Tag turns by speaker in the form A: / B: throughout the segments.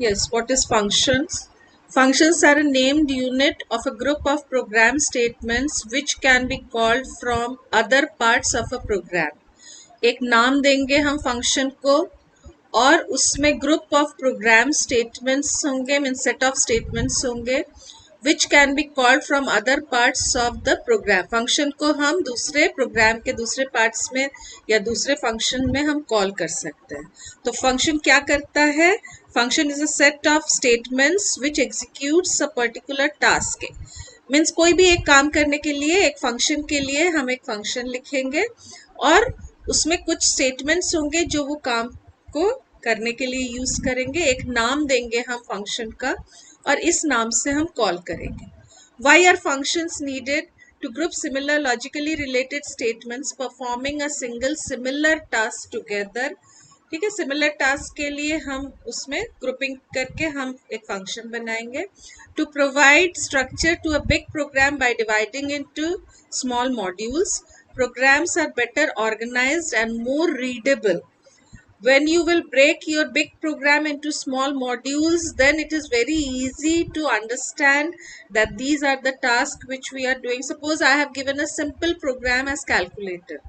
A: Yes, what is functions? Functions are a named unit of a group of program statements which can be called from other parts of a program. एक नाम देंगे हम function को और उसमें group of program statements होंगे, mean set of statements होंगे which can be called from other parts of the program. Function को हम दूसरे प्रोग्राम के दूसरे पार्ट्स में या दूसरे फंक्शन में हम कॉल कर सकते हैं. तो फंक्शन क्या करता है? Function is a set of statements which executes a particular task. Means कोई भी एक काम करने के लिए एक फंक्शन के लिए हम एक फंक्शन लिखेंगे और उसमें कुछ स्टेटमेंट्स होंगे जो वो काम को करने के लिए यूज करेंगे. एक नाम देंगे हम फंक्शन का और इस नाम से हम कॉल करेंगे. Why are functions needed? To group similar logically related statements performing a single similar task together. ठीक है, सिमिलर टास्क के लिए हम उसमें ग्रुपिंग करके हम एक फंक्शन बनाएंगे. To provide structure to a big program by dividing into small modules. Programs are better organized and more readable. When you will break your big program into small modules, then it is very easy to understand that these are the tasks which we are doing. Suppose I have given a simple program as calculator.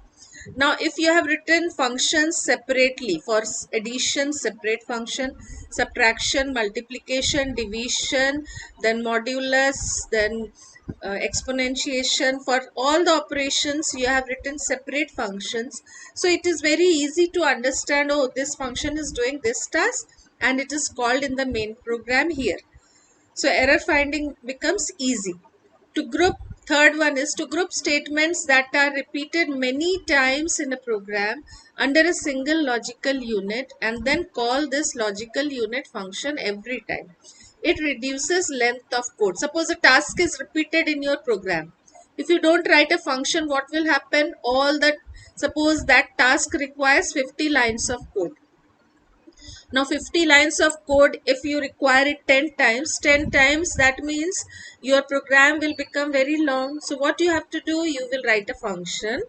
A: Now if you have written functions separately, for addition separate function, subtraction, multiplication, division, then modulus, then exponentiation, for all the operations you have written separate functions. So it is very easy to understand, oh, this function is doing this task and it is called in the main program here. So error finding becomes easy. To group, third one is to group statements that are repeated many times in a program under a single logical unit and then call this logical unit function every time. It reduces length of code. Suppose a task is repeated in your program. If you don't write a function, what will happen? Suppose that task requires 50 lines of code. Now 50 lines of code, if you require it 10 times, that means your program will become very long. So what you have to do, you will write a function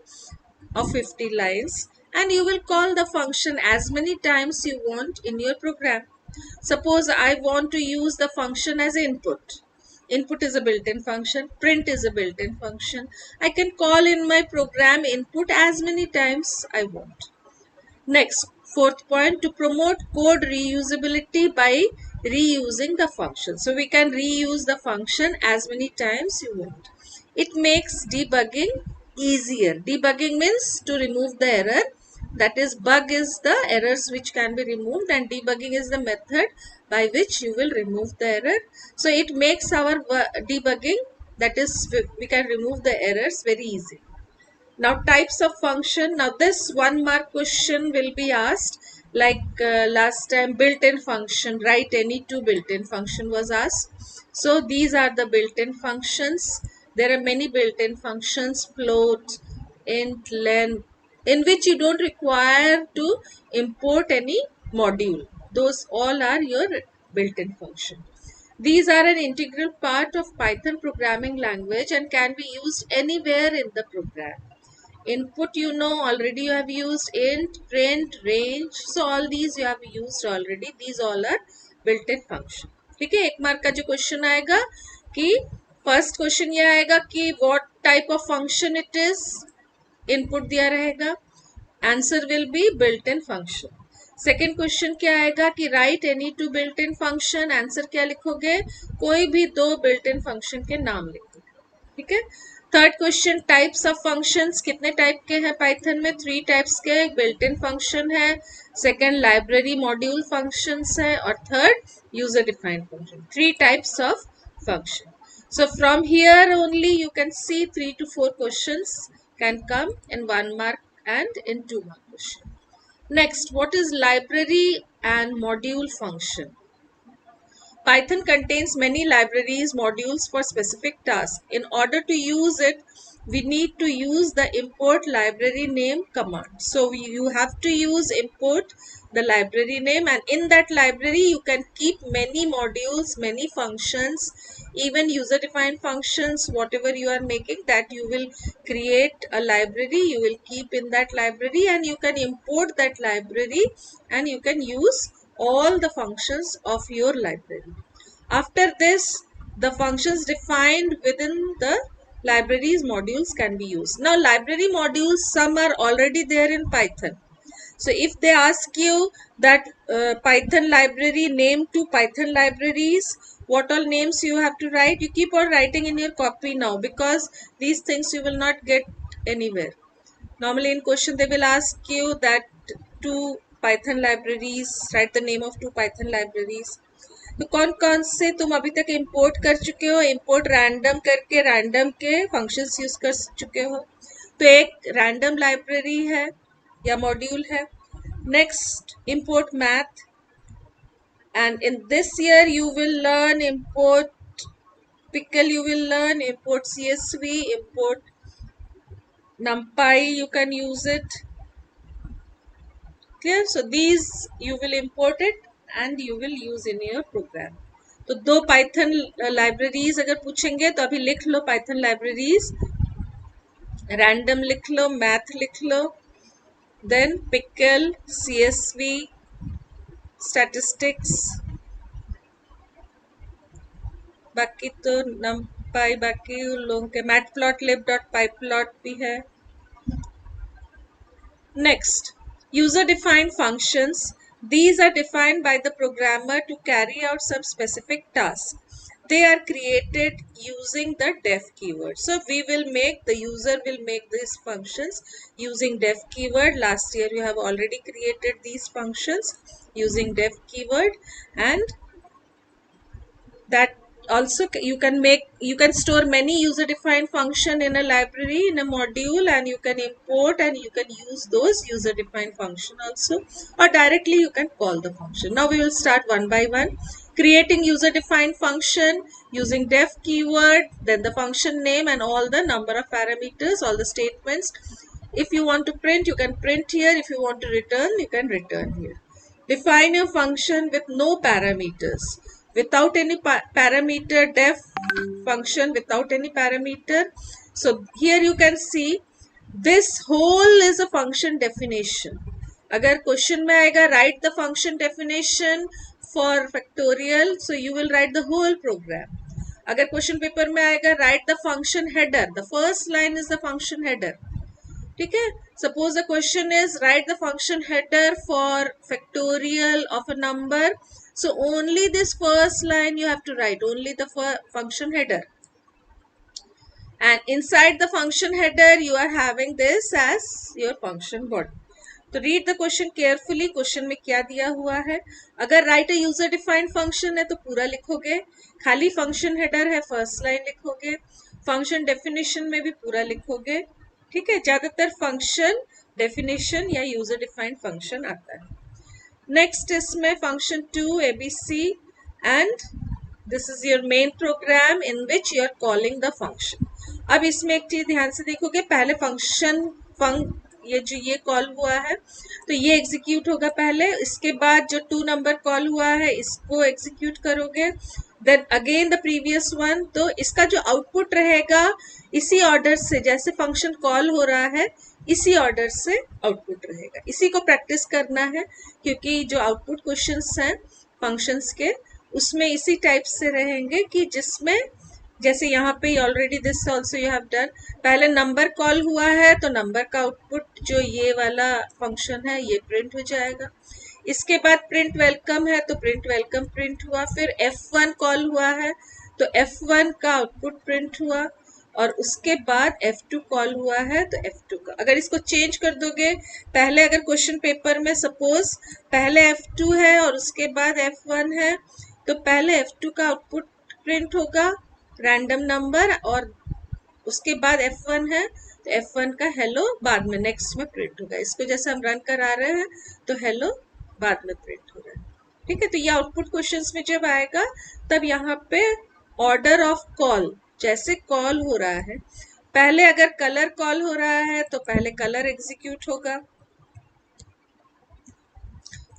A: of 50 lines and you will call the function as many times you want in your program. Suppose I want to use the function as input. Input is a built-in function. Print is a built-in function. I can call in my program input as many times I want. Next, fourth point, to promote code reusability by reusing the function. So we can reuse the function as many times you want. It makes debugging easier. Debugging means to remove the error. That is, bug is the errors which can be removed and debugging is the method by which you will remove the error. So it makes our debugging, that is, we can remove the errors very easy. Now types of function. Now this 1 mark question will be asked like last time, built-in function. Write any two built-in function was asked. So these are the built-in functions. There are many built-in functions, float, int, len, in which you don't require to import any module. Those all are your built-in function. These are an integral part of Python programming language and can be used anywhere in the program. Input, you know, already you have used. Int, print, range, so all these you have used already. These all are built-in function. ठीक है, 1 mark का जो question आएगा कि first question ये आएगा कि what type of function it is. Input दिया रहेगा, answer will be built in function. Second question क्या आएगा कि right any two built in function. Answer क्या लिखोगे? कोई भी दो बिल्ट इन फंक्शन के नाम लिखो. ठीक है. Third question, types of functions. कितने टाइप के हैं पाइथन में? 3 टाइप्स के. एक बिल्ट इन फंक्शन है, सेकंड लाइब्रेरी मॉड्यूल फंक्शंस है और third user defined function. 3 types of function. So from here only you can see 3 to 4 questions can come in 1 mark and in 2 mark question. Next, what is library and module function? Python contains many libraries, modules for specific tasks. In order to use it, we need to use the import library name command. So you have to use import the library name, and in that library you can keep many modules, many functions, even user defined functions, whatever you are making, that you will create a library, you will keep in that library and you can import that library and you can use all the functions of your library. After this, the functions defined within the library's modules can be used. Now, library modules, some are already there in Python. So if they ask you that Python library, name two Python libraries, what all names you have to write, you keep on writing in your copy now, because these things you will not get anywhere. Normally in question they will ask you that two Python libraries, write the name of two Python libraries. तो कौन कौन से तुम अभी तक import कर चुके हो, इंपोर्ट रैंडम करके रैंडम के फंक्शंस यूज कर चुके हो. तो एक रैंडम लाइब्रेरी है या मॉड्यूल है. Next import math, and in this year you will learn import pickle, you will learn import CSV, import numpy, you can use it. Clear? So these you will import it and you will use in your program. तो दो Python libraries अगर पूछेंगे तो अभी लिख लो Python libraries, random लिख लो, math लिख लो, then pickle, CSV, statistics, बाकी तो numpy, बाकी उन लोगों के matplotlib.pyplot भी है. Next, user defined functions. These are defined by the programmer to carry out some specific task. They are created using the def keyword. So we will make, the user will make these functions using def keyword. Last year you have already created these functions using def keyword, and that also you can store many user defined function in a library, in a module, and you can import and you can use those user defined function also, or directly you can call the function. Now we will start one by one. Creating user defined function using def keyword, then the function name and all the number of parameters, all the statements. If you want to print, you can print here. If you want to return, you can return here. Define a function with no parameters, without any parameter, def function without any parameter. So here you can see this whole is a function definition. अगर question में आएगा write the function definition for factorial, so you will write the whole program. अगर question paper में आएगा write the function header, the first line is the function header. ठीक है. Suppose the question is write the function header for factorial of a number. So only this first line you have to write, only the function header. And inside the function header you are having this as your function body. तो read the question carefully. Question में क्या दिया हुआ है. अगर write a user defined function है तो पूरा लिखोगे, खाली function header है फर्स्ट लाइन लिखोगे, function definition में भी पूरा लिखोगे. ठीक है. ज्यादातर फंक्शन डेफिनेशन या यूजर डिफाइंड फंक्शन आता है. नेक्स्ट इसमें function 2 ABC, and this is your main program in which you are calling the function. अब इसमें एक चीज ध्यान से देखोगे, पहले फंक्शन ये जो ये कॉल हुआ है तो ये एग्जीक्यूट होगा पहले, इसके बाद जो 2 नंबर कॉल हुआ है इसको एग्जीक्यूट करोगे, then again the previous one. तो इसका जो आउटपुट रहेगा इसी ऑर्डर से, जैसे फंक्शन कॉल हो रहा है इसी ऑर्डर से आउटपुट रहेगा. इसी को प्रैक्टिस करना है, क्योंकि जो आउटपुट क्वेश्चंस हैं फंक्शंस के उसमें इसी टाइप से रहेंगे कि जिसमें जैसे यहाँ पे already this also you have done, पहले नंबर कॉल हुआ है तो नंबर का आउटपुट जो ये वाला फंक्शन है ये प्रिंट हो जाएगा. इसके बाद प्रिंट वेलकम है तो प्रिंट वेलकम प्रिंट हुआ. फिर F1 कॉल हुआ है तो F1 का आउटपुट प्रिंट हुआ, और उसके बाद F2 कॉल हुआ है तो F2 का. अगर इसको चेंज कर दोगे, पहले अगर क्वेश्चन पेपर में सपोज पहले F2 है और उसके बाद F1 है तो पहले F2 का आउटपुट प्रिंट होगा रैंडम नंबर, और उसके बाद F1 है तो F1 का हेलो बाद में नेक्स्ट में प्रिंट होगा. इसको जैसे हम रन करा रहे हैं तो हेलो बाद में प्रिंट हो रहा है. ठीक है. तो ये आउटपुट क्वेश्चंस में जब आएगा तब यहाँ पे ऑर्डर ऑफ कॉल, जैसे कॉल हो रहा है, पहले अगर कलर कॉल हो रहा है तो पहले कलर एग्जीक्यूट होगा,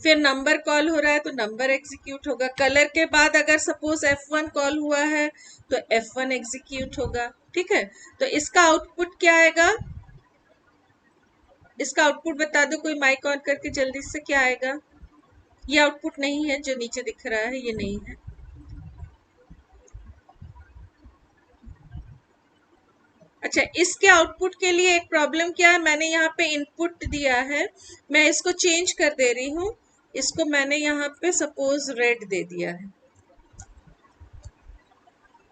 A: फिर नंबर कॉल हो रहा है तो नंबर एग्जीक्यूट होगा, कलर के बाद अगर सपोज F1 कॉल हुआ है तो F1 एग्जीक्यूट होगा. ठीक है. तो इसका आउटपुट क्या आएगा, इसका आउटपुट बता दो कोई माइक ऑन करके जल्दी से, क्या आएगा. ये आउटपुट नहीं है, जो नीचे दिख रहा है ये नहीं है। अच्छा, इसके आउटपुट के लिए एक प्रॉब्लम क्या है, मैंने यहाँ पे इनपुट दिया है, मैं इसको चेंज कर दे रही हूँ। इसको मैंने यहाँ पे सपोज रेड दे दिया है,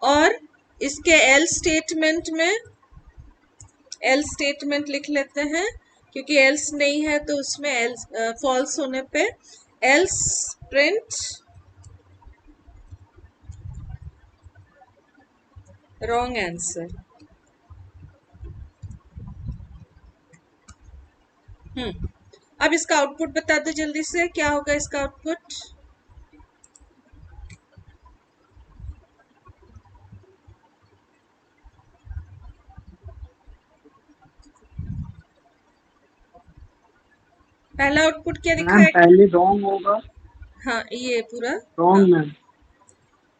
A: और इसके एल स्टेटमेंट लिख लेते हैं, क्योंकि एल्स नहीं है तो उसमें एल्स फॉल्स होने पे एल्स प्रिंट रॉन्ग आंसर। अब इसका आउटपुट बता दो जल्दी से, क्या होगा इसका आउटपुट। पहला आउटपुट क्या दिखा
B: मैम
A: है?
B: पहले रॉन्ग होगा।
A: हाँ, ये पूरा हाँ,
B: रॉन्ग मैम।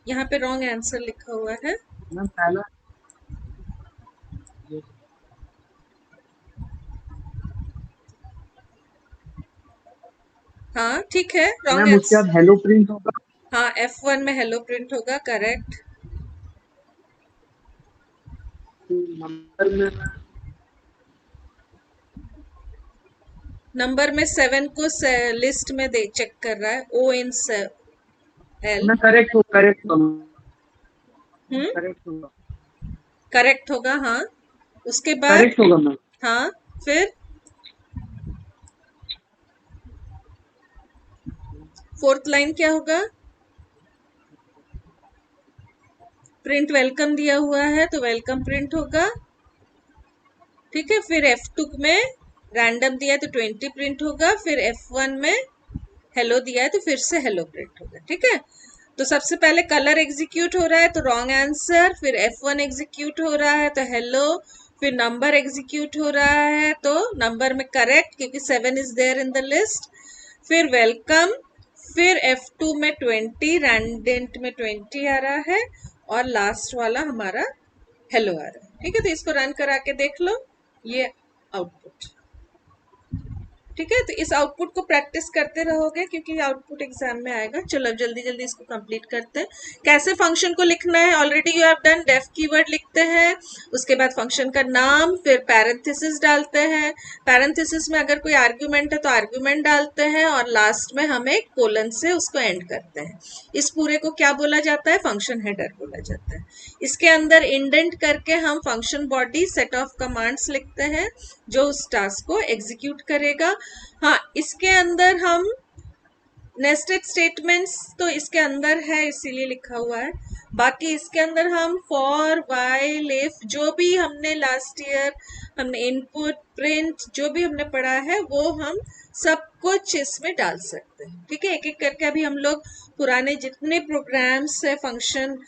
A: यहाँ पे रॉन्ग आंसर लिखा हुआ है।
B: मैम पहला
A: हाँ ठीक है, रॉन्ग
B: मैम उसके बाद
A: आंसर।
B: हेलो प्रिंट होगा।
A: हाँ, F1 में हेलो प्रिंट होगा, करेक्ट।
B: नंबर में
A: नंबर में 7 को लिस्ट में दे चेक कर रहा है, O इन एल।
B: मैं करेक्ट होगा।
A: हम्म,
B: करेक्ट होगा।
A: करेक्ट होगा, हाँ। उसके बाद
B: करेक्ट होगा मैम।
A: हाँ, फिर फोर्थ लाइन क्या होगा? प्रिंट वेलकम दिया हुआ है तो वेलकम प्रिंट होगा, ठीक है। फिर F2 में रैंडम दिया है तो 20 प्रिंट होगा, फिर F1 में हेलो दिया है तो फिर से हेलो प्रिंट होगा, ठीक है। तो सबसे पहले कलर एग्जीक्यूट हो रहा है तो रॉन्ग आंसर, फिर F1 एग्जीक्यूट हो रहा है तो हेलो, फिर नंबर एग्जीक्यूट हो रहा है तो नंबर में करेक्ट, क्योंकि 7 is there in the list, फिर वेलकम, फिर F2 में 20, रैंडेंट में 20 आ रहा है, और लास्ट वाला हमारा हेलो आ रहा है, ठीक है। तो इसको रन करा के देख लो, ये आउटपुट, ठीक है। तो इस आउटपुट को प्रैक्टिस करते रहोगे, क्योंकि आउटपुट एग्जाम में आएगा। चलो अब जल्दी जल्दी इसको कंप्लीट करते हैं। कैसे फंक्शन को लिखना है, already you have done. Def keyword लिखते हैं, उसके बाद फंक्शन का नाम, फिर पैरेंथेसिस डालते हैं, पैरेंथेसिस में अगर कोई आर्ग्यूमेंट है तो आर्ग्यूमेंट डालते हैं, और लास्ट में हम एक कोलन से उसको एंड करते हैं। इस पूरे को क्या बोला जाता है? फंक्शन हेडर बोला जाता है। इसके अंदर इंडेंट करके हम function body set of commands लिखते हैं, जो उस टास्क को एग्जीक्यूट करेगा। हाँ, इसके अंदर हम नेस्टेड स्टेटमेंट्स तो इसके अंदर है, इसीलिए लिखा हुआ है। बाकी इसके अंदर हम फॉर, व्हाइल, इफ, जो भी हमने लास्ट ईयर हमने इनपुट, प्रिंट, जो भी हमने पढ़ा है वो हम सब कुछ इसमें डाल सकते हैं, ठीक है। एक एक करके अभी हम लोग पुराने जितने प्रोग्राम्स है फंक्शन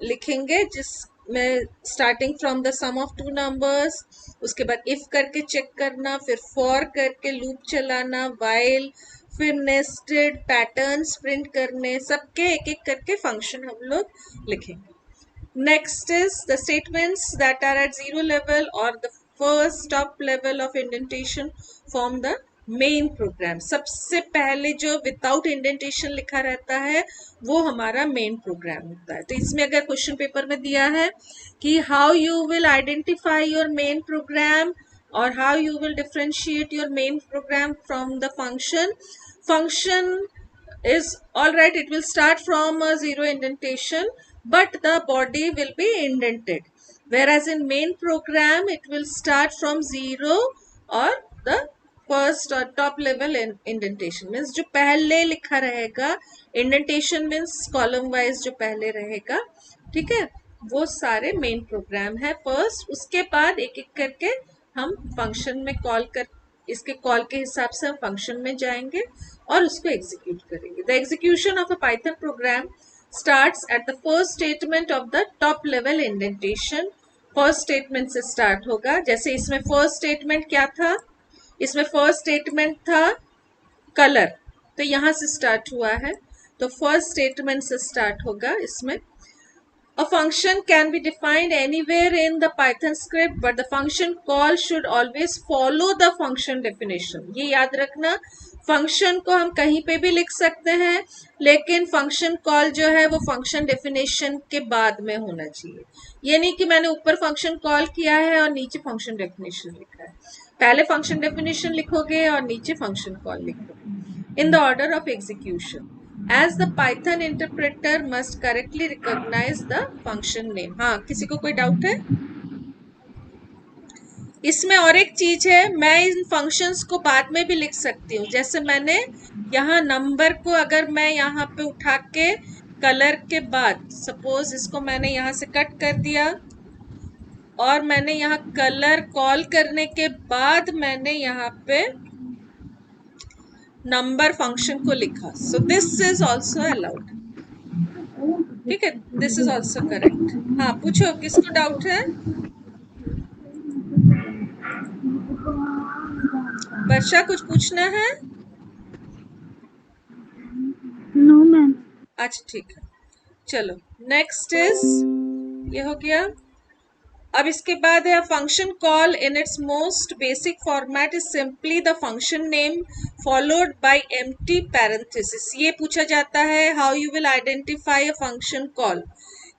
A: लिखेंगे, जिसमें starting from the sum of two numbers, उसके बाद इफ करके चेक करना, फिर फॉर करके लूप चलाना, वाइल, फिर नेस्टेड, पैटर्न्स प्रिंट करने, सबके एक एक करके फंक्शन हम लोग लिखेंगे। Next is the statements that are at zero level or the first top level of indentation form the main program. सबसे पहले जो विदाउट इंडेंटेशन लिखा रहता है वो हमारा मेन प्रोग्राम होता है। तो इसमें अगर क्वेश्चन पेपर में दिया है कि how you will identify your main program और how you will differentiate your main program from the function is all right, it will start from a zero indentation, but the body will be indented, whereas in main program it will start from zero or the first or top level indentation means जो पहले लिखा रहेगा, indentation means column wise जो पहले रहेगा, ठीक है। वो सारे मेन प्रोग्राम है फर्स्ट, उसके बाद एक एक करके हम फंक्शन में कॉल कर, इसके कॉल के हिसाब से हम फंक्शन में जाएंगे और उसको एग्जीक्यूट करेंगे। The execution of a Python programme starts at the first statement of the top level indentation. First statement से स्टार्ट होगा, जैसे इसमें फर्स्ट स्टेटमेंट क्या था, इसमें फर्स्ट स्टेटमेंट था कलर, तो यहां से स्टार्ट हुआ है, तो फर्स्ट स्टेटमेंट से स्टार्ट होगा इसमें। A function can be defined anywhere in the Python script, but the function call should always follow the function definition. ये याद रखना, फंक्शन को हम कहीं पे भी लिख सकते हैं, लेकिन फंक्शन कॉल जो है वो फंक्शन डेफिनेशन के बाद में होना चाहिए. ये नहीं कि मैंने ऊपर फंक्शन कॉल किया है और नीचे फंक्शन डेफिनेशन लिखा है. पहले फंक्शन डेफिनेशन लिखोगे और नीचे फंक्शन कॉल लिखोगे. In the order of execution, as the Python interpreter must correctly recognize the function name. हाँ, किसी को कोई डाउट है? इसमें और एक चीज है, मैं इन फंक्शंस को बाद में भी लिख सकती हूँ. जैसे मैंने यहाँ नंबर को अगर मैं यहाँ पे उठा के कलर के बाद, सपोज इसको मैंने यहाँ से कट कर दिया और मैंने यहाँ कलर कॉल करने के बाद मैंने यहाँ पे नंबर फंक्शन को लिखा. So this is also allowed. ठीक है, दिस इज ऑल्सो करेक्ट. हाँ, पूछो, किसको डाउट है? वर्षा, कुछ पूछना है?
C: No ma'am.
A: अच्छा, ठीक है, चलो नेक्स्ट इज, ये हो गया. अब इसके बाद है function call in its most basic format is simply the function name followed by empty parenthesis. ये पूछा जाता है how you will identify a function call.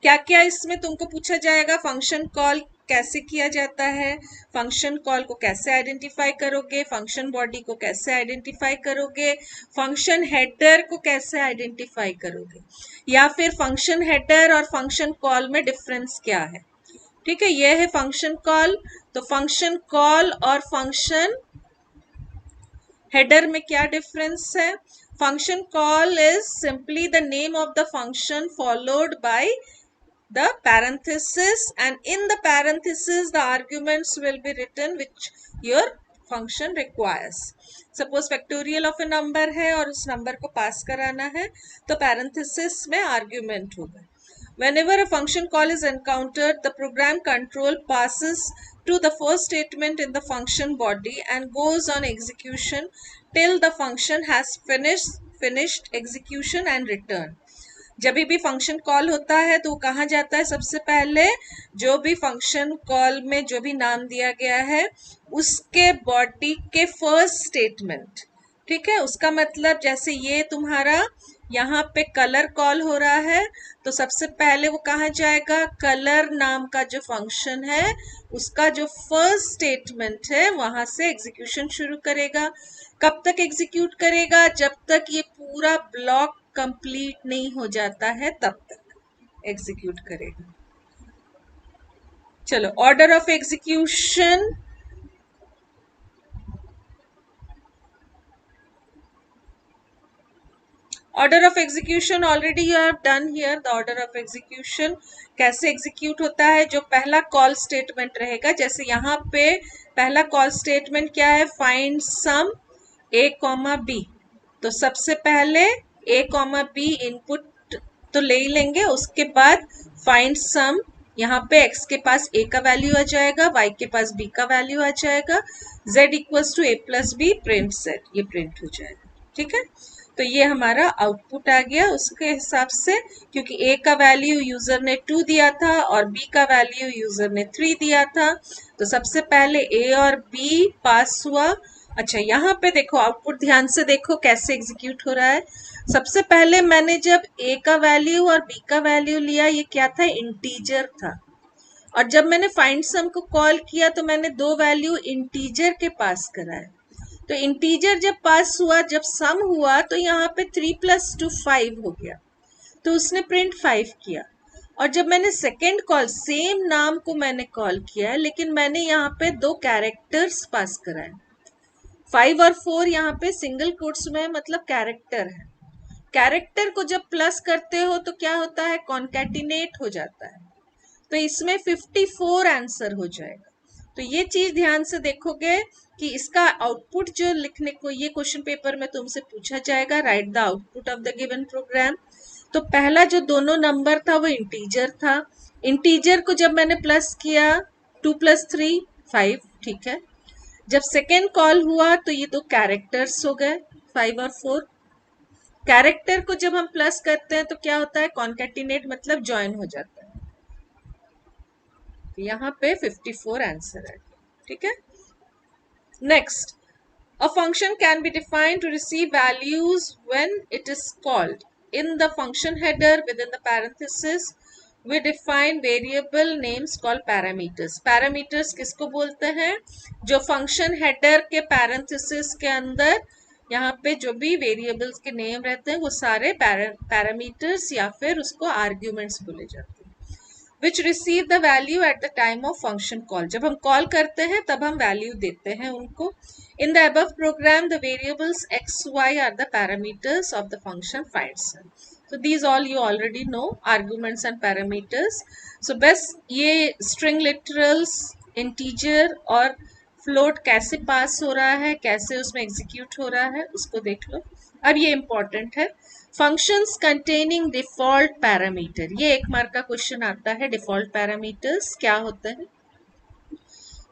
A: क्या क्या इसमें तुमको पूछा जाएगा? फंक्शन कॉल कैसे किया जाता है, फंक्शन कॉल को कैसे आइडेंटिफाई करोगे, फंक्शन बॉडी को कैसे आइडेंटिफाई करोगे, फंक्शन हेडर को कैसे आइडेंटिफाई करोगे, या फिर फंक्शन हेडर और फंक्शन कॉल में डिफरेंस क्या है. ठीक है, यह है फंक्शन कॉल. तो फंक्शन कॉल और फंक्शन हेडर में क्या डिफरेंस है? Function call is simply the name of the function followed by the parenthesis, and in the parenthesis the arguments will be written which your function requires. Suppose factorial of a number है और उस number को pass कराना है, तो parenthesis में argument होगा. Whenever a function call is encountered, the program control passes to the first statement in the function body and goes on execution till the function has finished execution and return. जब भी function call होता है तो वो कहाँ जाता है? सबसे पहले जो भी फंक्शन कॉल में जो भी नाम दिया गया है उसके बॉडी के फर्स्ट स्टेटमेंट. ठीक है, उसका मतलब जैसे ये तुम्हारा यहाँ पे कलर कॉल हो रहा है तो सबसे पहले वो कहाँ जाएगा? कलर नाम का जो फंक्शन है उसका जो फर्स्ट स्टेटमेंट है वहां से एग्जीक्यूशन शुरू करेगा. कब तक एग्जीक्यूट करेगा? जब तक ये पूरा ब्लॉक कंप्लीट नहीं हो जाता है तब तक एग्जीक्यूट करेगा. चलो, order of execution. Order of execution already you have done here. The order of execution कैसे एग्जीक्यूट होता है? जो पहला कॉल स्टेटमेंट रहेगा, जैसे यहाँ पे पहला कॉल स्टेटमेंट क्या है? Find sum a, b. तो सबसे पहले a, b इनपुट तो ले ही लेंगे, उसके बाद फाइंड सम, यहाँ पे x के पास a का वैल्यू आ जाएगा, y के पास b का वैल्यू आ जाएगा, z equals to a plus b, print z, ये प्रिंट हो जाएगा. ठीक है, तो ये हमारा आउटपुट आ गया उसके हिसाब से, क्योंकि a का वैल्यू यूजर ने 2 दिया था और b का वैल्यू यूजर ने 3 दिया था. तो सबसे पहले a और b पास हुआ. अच्छा, यहाँ पे देखो आउटपुट, ध्यान से देखो कैसे एग्जीक्यूट हो रहा है. सबसे पहले मैंने जब a का वैल्यू और b का वैल्यू लिया, ये क्या था? इंटीजर था. और जब मैंने फाइंड सम को कॉल किया तो मैंने 2 वैल्यू इंटीजर के पास कराए. तो इंटीजर जब पास हुआ, जब सम हुआ तो यहाँ पे 3 + 2 5 हो गया, तो उसने प्रिंट 5 किया. और जब मैंने सेकेंड कॉल, सेम नाम को मैंने कॉल किया है लेकिन मैंने यहाँ पे 2 कैरेक्टर्स पास कराए. 5 और 4 यहाँ पे सिंगल कोट्स में, मतलब कैरेक्टर है. कैरेक्टर को जब प्लस करते हो तो क्या होता है? कॉन्कैटिनेट हो जाता है. तो इसमें 54 आंसर हो जाएगा. तो ये चीज ध्यान से देखोगे कि इसका आउटपुट जो लिखने को, ये क्वेश्चन पेपर में तुमसे पूछा जाएगा, write the output of the given program. तो पहला जो दोनों नंबर था वो इंटीजर था. इंटीजर को जब मैंने प्लस किया, 2 + 3 5. ठीक है, जब सेकेंड कॉल हुआ तो ये 2 कैरेक्टर्स हो गए, 5 और 4. कैरेक्टर को जब हम प्लस करते हैं तो क्या होता है? कॉन्कैटिनेट, मतलब ज्वाइन हो जाता है. यहाँ पे 54 आंसर है, ठीक है। Next, a function can be defined to receive values when it is called. In the function header within the parenthesis we define variable names called parameters. Parameters किसको बोलते हैं? जो function header के parenthesis के अंदर यहाँ पे जो भी variables के name रहते हैं वो सारे parameters या फिर उसको arguments बोले जाते हैं, which receive the value at the time of function call. जब हम कॉल करते हैं तब हम वैल्यू देते हैं उनको. In the above program, the variables x, y are the parameters of the function finds. So these all you already know, arguments and parameters. So बस ये string literals, integer और float कैसे पास हो रहा है, कैसे उसमें execute हो रहा है, उसको देख लो. अब ये important है, functions containing default parameter. ये एक मार्क का क्वेश्चन आता है. default parameters क्या होते हैं?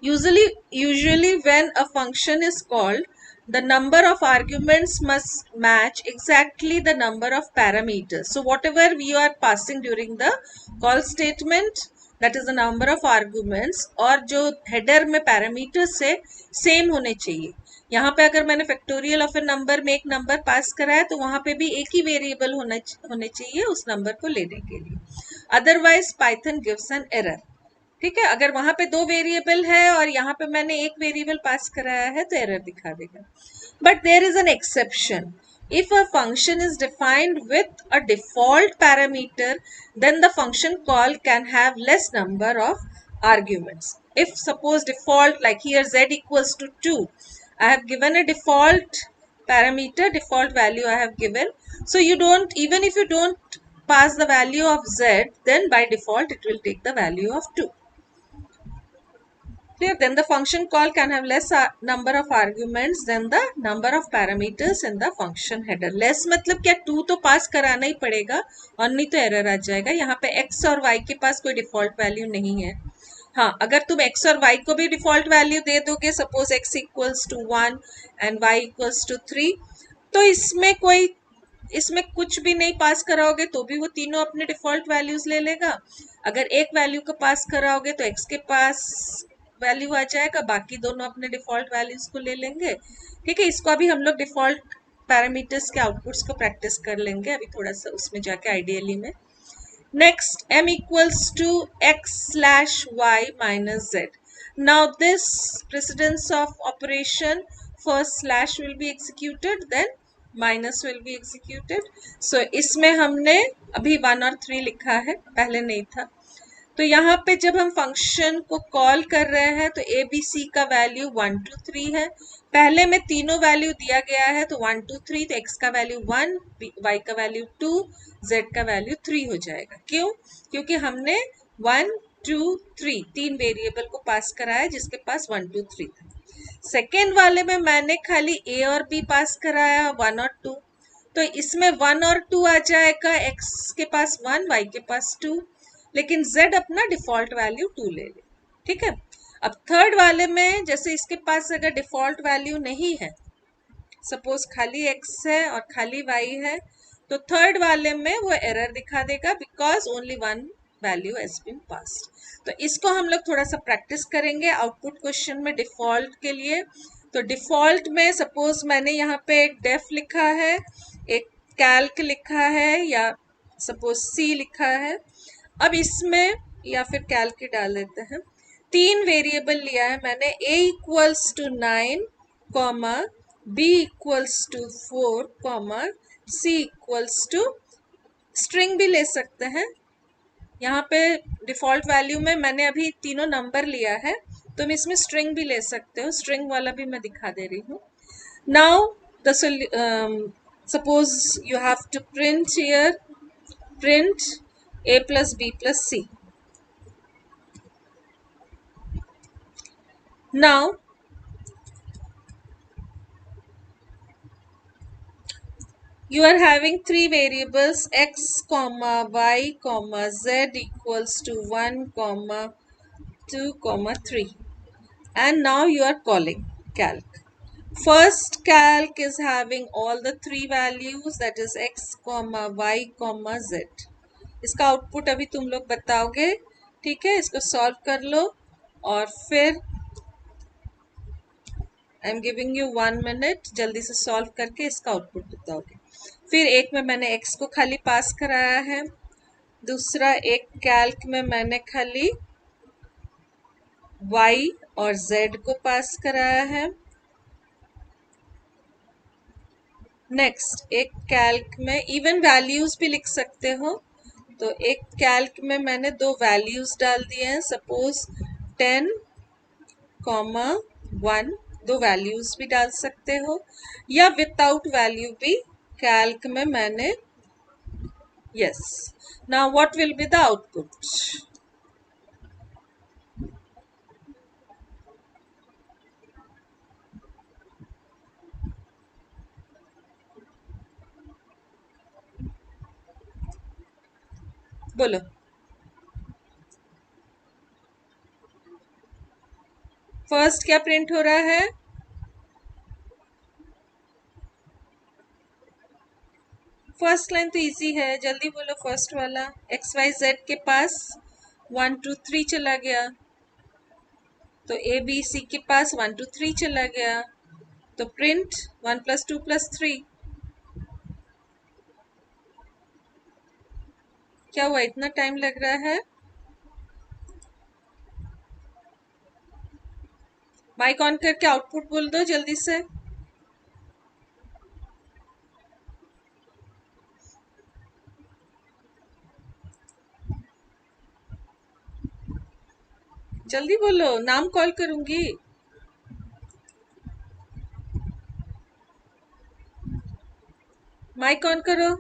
A: Usually when a function is called, the number of arguments must match exactly the number of parameters. So whatever we are passing during the call statement, that is the number of arguments, और जो header में parameters से same होने चाहिए. यहाँ पे अगर मैंने फैक्टोरियल ऑफ ए नंबर में एक नंबर पास करा है तो वहां पे भी एक ही वेरिएबल होने चाहिए उस नंबर को लेने के लिए. Otherwise Python gives an error. ठीक है, अगर वहां पे दो वेरिएबल है और यहाँ पे मैंने एक वेरिएबल पास कराया है तो एरर दिखा देगा. But there is an exception. If a function is defined with a default parameter, then the function call can have less number of arguments. If suppose default, like here z equals to 2, I have given a default parameter, default value I have given. So you don't, even if you don't pass the value of z, then by default it will take the value of 2. Clear? Then the function call can have less number of arguments than the number of parameters in the function header. Less मतलब क्या, 2 तो पास कराना ही पड़ेगा और नहीं तो error आ जाएगा. यहाँ पे x और y के पास कोई डिफॉल्ट वैल्यू नहीं है. हाँ, अगर तुम x और y को भी डिफॉल्ट वैल्यू दे दोगे, suppose x equals to 1 and y equals to 3, तो इसमें कुछ भी नहीं पास कराओगे तो भी वो तीनों अपने डिफॉल्ट वैल्यूज ले लेगा. अगर एक वैल्यू को पास कराओगे तो x के पास वैल्यू आ जाएगा, बाकी दोनों अपने डिफॉल्ट वैल्यूज को ले लेंगे. ठीक है, इसको अभी हम लोग डिफॉल्ट पैरामीटर्स के आउटपुट्स को प्रैक्टिस कर लेंगे अभी थोड़ा सा उसमें जाके आइडियली में. Next, m equals to x slash y minus z. Now this precedence of operation, first slash will be executed, then minus will be executed. So इसमें हमने अभी 1 और 3 लिखा है, पहले नहीं था. तो यहाँ पे जब हम फंक्शन को कॉल कर रहे हैं तो ए बी सी का वैल्यू 1 2 3 है. पहले में तीनों वैल्यू दिया गया है तो 1 2 3, तो x का वैल्यू 1, y का वैल्यू 2, z का वैल्यू 3 हो जाएगा. क्यों? क्योंकि हमने 1 2 3 तीन वेरिएबल को पास कराया जिसके पास 1 2 3 था. सेकेंड वाले में मैंने खाली a और b पास कराया 1 और 2, तो इसमें 1 और 2 आ जाएगा. x के पास 1, y के पास 2, लेकिन z अपना डिफॉल्ट वैल्यू 2 ले ले. ठीक है, अब थर्ड वाले में जैसे इसके पास अगर डिफॉल्ट वैल्यू नहीं है, सपोज खाली x है और खाली y है, तो थर्ड वाले में वो एरर दिखा देगा because only one value has been passed. तो इसको हम लोग थोड़ा सा प्रैक्टिस करेंगे आउटपुट क्वेश्चन में डिफॉल्ट के लिए. तो डिफॉल्ट में सपोज मैंने यहाँ पे एक डेफ लिखा है, एक कैल्क लिखा है, या सपोज सी लिखा है. अब इसमें या फिर कैल्क डाल देते हैं. 3 वेरिएबल लिया है मैंने, a equals to 9, b equals to 4, c equals to, string भी ले सकते हैं. यहाँ पे डिफॉल्ट वैल्यू में मैंने अभी तीनों नंबर लिया है, तुम इसमें स्ट्रिंग भी ले सकते हो. स्ट्रिंग वाला भी मैं दिखा दे रही हूँ. Now the suppose you have to print here, print a plus b plus c. Now you are having 3 variables x, y, z equals to 1, 2, 3, and now you are calling calc. First calc is having all the 3 values, that is x, y, z. इसका output अभी तुम लोग बताओगे. ठीक है, इसको solve कर लो और फिर I am giving you 1 minute, जल्दी से सॉल्व करके इसका आउटपुट बताओगे। फिर एक में मैंने x को खाली पास कराया है, दूसरा एक कैल्क में मैंने खाली y और z को पास कराया है। नेक्स्ट एक कैल्क में इवन वैल्यूज भी लिख सकते हो, तो एक कैल्क में मैंने दो वैल्यूज डाल दिए हैं, सपोज 10, 1, दो वैल्यूज भी डाल सकते हो, या विदाउट वैल्यू भी कैल्क में मैंने, yes. Now what will be the output? बोलो। फर्स्ट क्या प्रिंट हो रहा है? फर्स्ट लाइन तो इजी है, जल्दी बोलो। फर्स्ट वाला एक्स वाई जेड के पास 1 2 3 चला गया, तो ए बी सी के पास 1 2 3 चला गया, तो प्रिंट 1 + 2 + 3। क्या हुआ, इतना टाइम लग रहा है? माइक ऑन करके आउटपुट बोल दो जल्दी से। जल्दी बोलो, नाम कॉल करूंगी। माइक ऑन करो।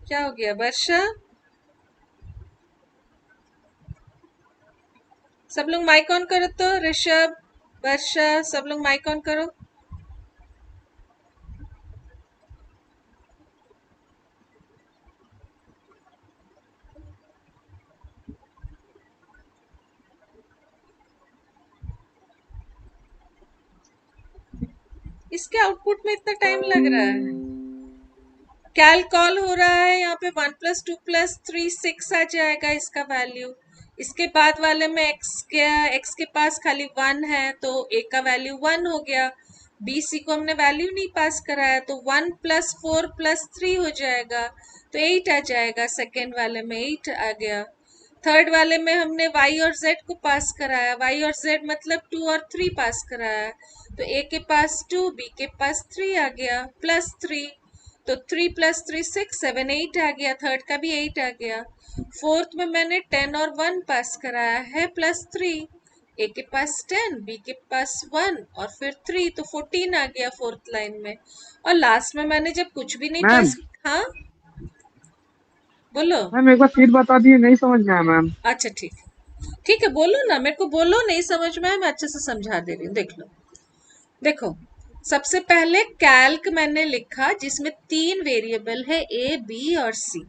A: क्या हो गया वर्षा? सब लोग माइक ऑन करो तो। ऋषभ, वर्षा, सब लोग माइक ऑन करो। इसके आउटपुट में इतना टाइम लग रहा है। कैल कॉल हो रहा है, यहाँ पे 1 + 2 + 3 6 आ जाएगा इसका वैल्यू। इसके बाद वाले में x गया, x के पास खाली 1 है, तो a का वैल्यू 1 हो गया। b c को हमने वैल्यू नहीं पास कराया, तो 1 + 4 + 3 हो जाएगा, तो 8 आ जाएगा। सेकेंड वाले में 8 आ गया। थर्ड वाले में हमने y और z को पास कराया, y और z मतलब 2 और 3 पास कराया, तो a के पास 2, b के पास 3 आ गया, +3, तो 3 + 3 6 7 8 आ गया। थर्ड का भी 8 आ गया। फोर्थ में मैंने 10 और 1 पास कराया है, +3, ए के पास 10, बी के पास 1 और फिर 3, तो 14 आ गया फोर्थ लाइन में। और लास्ट में मैंने जब कुछ भी नहीं
B: मैम
A: पास, हाँ बोलो।
B: मैम एक बार फिर बता दिए, नहीं समझ में आया मैम।
A: अच्छा ठीक है, बोलो ना, मेरे को बोलो, नहीं समझ में आया मैं अच्छे से समझा दे रही हूँ। देख लो, देखो, सबसे पहले कैल्क मैंने लिखा जिसमें 3 वेरिएबल है ए बी और सी।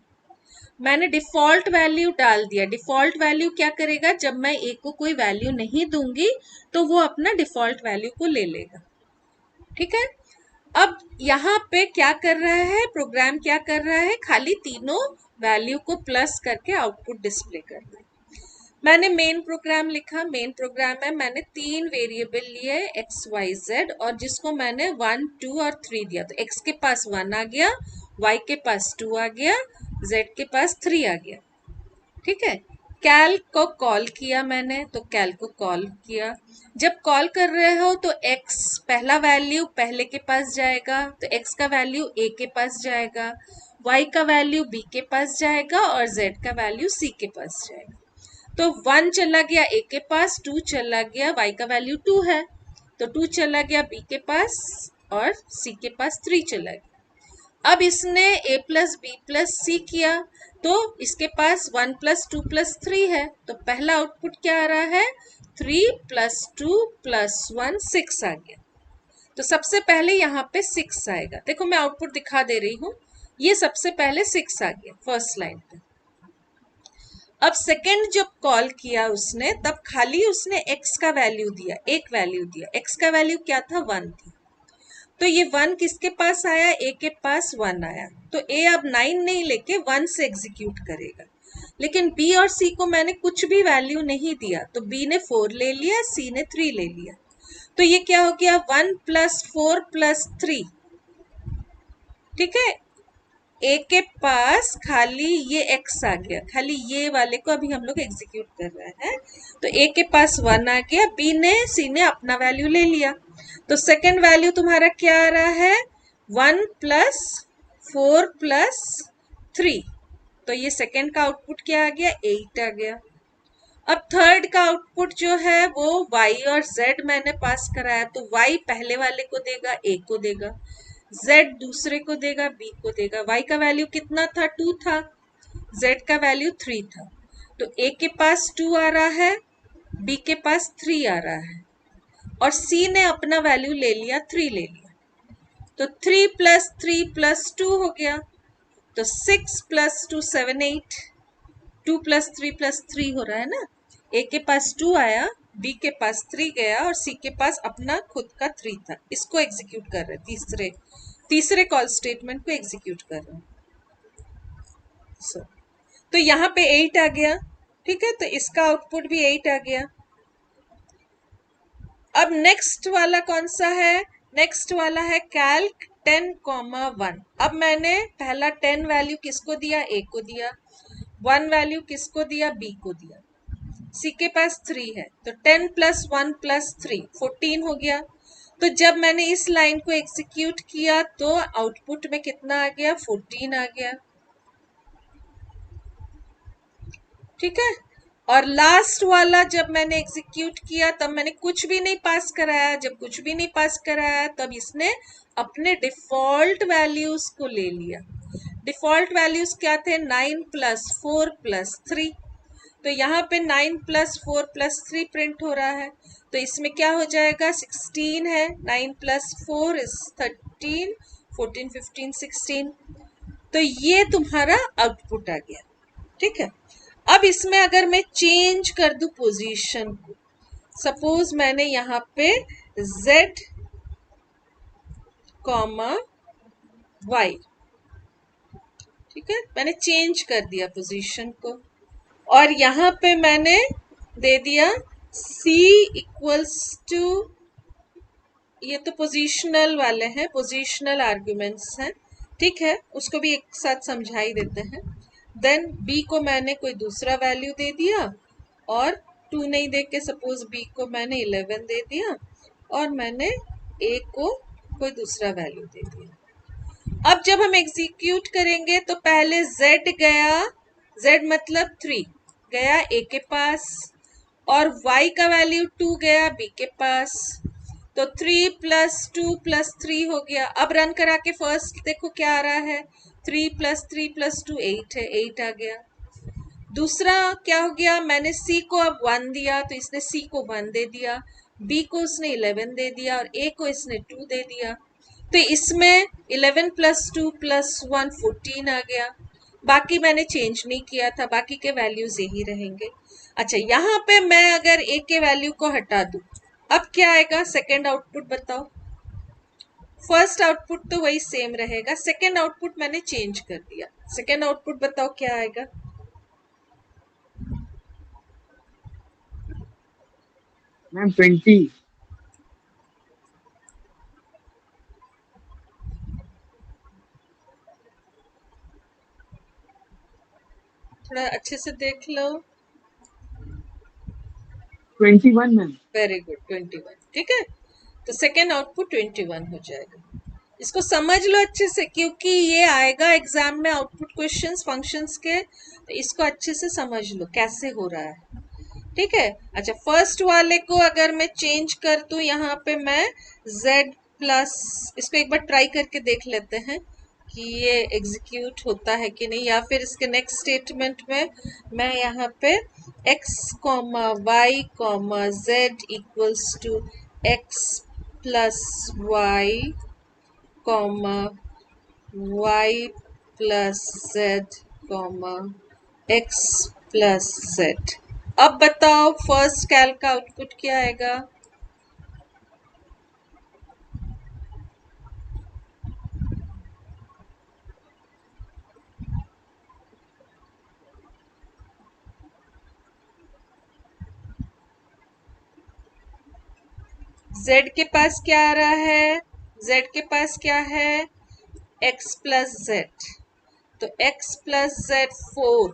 A: मैंने डिफॉल्ट वैल्यू डाल दिया। डिफॉल्ट वैल्यू क्या करेगा, जब मैं ए को कोई वैल्यू नहीं दूंगी तो वो अपना डिफॉल्ट वैल्यू को ले लेगा। ठीक है, अब यहाँ पे क्या कर रहा है प्रोग्राम, क्या कर रहा है, खाली तीनों वैल्यू को प्लस करके आउटपुट डिस्प्ले कर रहा है। मैंने मेन प्रोग्राम लिखा। मेन प्रोग्राम में मैंने 3 वेरिएबल लिए एक्स वाई जेड, और जिसको मैंने 1 2 और 3 दिया, तो एक्स के पास 1 आ गया, वाई के पास 2 आ गया, जेड के पास 3 आ गया। ठीक है, कैल को कॉल किया मैंने, तो कैल को कॉल किया। जब कॉल कर रहे हो तो x पहला वैल्यू पहले के पास जाएगा, तो x का वैल्यू a के पास जाएगा, y का वैल्यू b के पास जाएगा और z का वैल्यू c के पास जाएगा। तो 1 चला गया a के पास, 2 चला गया, y का वैल्यू 2 है, तो 2 चला गया b के पास और c के पास 3 चला गया। अब इसने a + b + c किया, तो इसके पास 1 + 2 + 3 है, तो पहला आउटपुट क्या आ रहा है, 3 + 2 + 1 6 आ गया। तो सबसे पहले यहाँ पे 6 आएगा। देखो मैं आउटपुट दिखा दे रही हूँ, ये सबसे पहले 6 आ गया फर्स्ट लाइन पे। अब सेकंड जब कॉल किया उसने, तब खाली उसने x का वैल्यू दिया, एक वैल्यू दिया। x का वैल्यू क्या था, 1 थी। तो ये 1 किसके पास आया, ए के पास 1 आया, तो ए अब 9 नहीं लेके 1 से एग्जीक्यूट करेगा। लेकिन बी और सी को मैंने कुछ भी वैल्यू नहीं दिया, तो बी ने 4 ले लिया, सी ने 3 ले लिया, तो ये क्या हो गया 1 + 4 + 3। ठीक है, ए के पास खाली ये x आ गया, खाली ये वाले को अभी हम लोग एग्जीक्यूट कर रहे हैं, तो ए के पास 1 आ गया, सी ने अपना वैल्यू ले लिया, तो सेकंड वैल्यू तुम्हारा क्या आ रहा है 1 + 4 + 3, तो ये सेकंड का आउटपुट क्या आ गया 8 आ गया। अब थर्ड का आउटपुट जो है वो y और z मैंने पास कराया, तो y पहले वाले को देगा, a को देगा, z दूसरे को देगा, b को देगा। y का वैल्यू कितना था 2 था, z का वैल्यू 3 था, तो a के पास 2 आ रहा है, b के पास 3 आ रहा है, और c ने अपना वैल्यू ले लिया 3 ले लिया, तो 3 + 3 + 2 हो गया, तो 6 + 2 7 8, 2 + 3 + 3 हो रहा है ना, ए के पास 2 आया, बी के पास 3 गया, और सी के पास अपना खुद का 3 था। इसको एग्जीक्यूट कर रहे हैं, तीसरे कॉल स्टेटमेंट को एग्जीक्यूट कर रहे हैं। तो यहाँ पे 8 आ गया, ठीक है, तो इसका आउटपुट भी 8 आ गया। अब नेक्स्ट वाला कौन सा है, नेक्स्ट वाला है कैल्क 10,1। अब मैंने पहला 10 वैल्यू किसको दिया, ए को दिया, 1 वैल्यू किसको दिया, बी को दिया, सी के पास 3 है, तो 10 + 1 + 3 14 हो गया। तो जब मैंने इस लाइन को एग्जीक्यूट किया तो आउटपुट में कितना आ गया 14 आ गया। ठीक है, और लास्ट वाला जब मैंने एग्जीक्यूट किया तब मैंने कुछ भी नहीं पास कराया, जब कुछ भी नहीं पास कराया तब इसने अपने डिफॉल्ट वैल्यूज को ले लिया। डिफॉल्ट वैल्यूज क्या थे 9 + 4 + 3, तो यहाँ पे 9 + 4 + 3 प्रिंट हो रहा है, तो इसमें क्या हो जाएगा 16 है, 9 + 4 = 13, 14 15 16, तो ये तुम्हारा आउटपुट आ गया। ठीक है, अब इसमें अगर मैं चेंज कर दूं पोजीशन को, सपोज मैंने यहाँ पे z, y, ठीक है, मैंने चेंज कर दिया पोजीशन को, और यहाँ पे मैंने दे दिया c = ये तो पोजीशनल वाले हैं, पोजीशनल आर्ग्यूमेंट्स हैं, ठीक है, उसको भी एक साथ समझा ही देते हैं। देन b को मैंने कोई दूसरा वैल्यू दे दिया, और 2 नहीं दे के सपोज b को मैंने 11 दे दिया, और मैंने a को कोई दूसरा वैल्यू दे दिया। अब जब हम एग्जीक्यूट करेंगे तो पहले z गया, z मतलब 3 गया a के पास, और y का वैल्यू 2 गया b के पास, तो 3 + 2 + 3 हो गया। अब रन करा के फर्स्ट देखो क्या आ रहा है, 3 + 3 + 2 8 है, 8 आ गया। दूसरा क्या हो गया, मैंने c को अब 1 दिया, तो इसने c को 1 दे दिया, b को उसने 11 दे दिया, और a को इसने 2 दे दिया, तो इसमें 11 + 2 + 1 14 आ गया। बाकी मैंने चेंज नहीं किया था, बाकी के वैल्यूज यही रहेंगे। अच्छा, यहाँ पे मैं अगर a के वैल्यू को हटा दूं, अब क्या आएगा, सेकेंड आउटपुट बताओ। फर्स्ट आउटपुट तो वही सेम रहेगा, सेकेंड आउटपुट मैंने चेंज कर दिया, सेकेंड आउटपुट बताओ क्या आएगा।
B: मैम 20।
A: थोड़ा अच्छे से देख लो।
B: 21 मैम।
A: Very good, 21। ठीक है, तो सेकेंड आउटपुट 21 हो जाएगा। इसको समझ लो अच्छे से, क्योंकि ये आएगा एग्जाम में आउटपुट क्वेश्चंस फंक्शंस के, तो इसको अच्छे से समझ लो कैसे हो रहा है। ठीक है, अच्छा, फर्स्ट वाले को अगर मैं चेंज कर दूं, यहाँ पे मैं z प्लस, इसको एक बार ट्राई करके देख लेते हैं कि ये एग्जीक्यूट होता है कि नहीं, या फिर इसके नेक्स्ट स्टेटमेंट में मैं यहाँ पे x, y, z = x + y, y + z, x + z। अब बताओ फर्स्ट कैल का आउटपुट क्या आएगा। z के पास क्या आ रहा है, z के पास क्या है, x प्लस z, तो x प्लस z 4,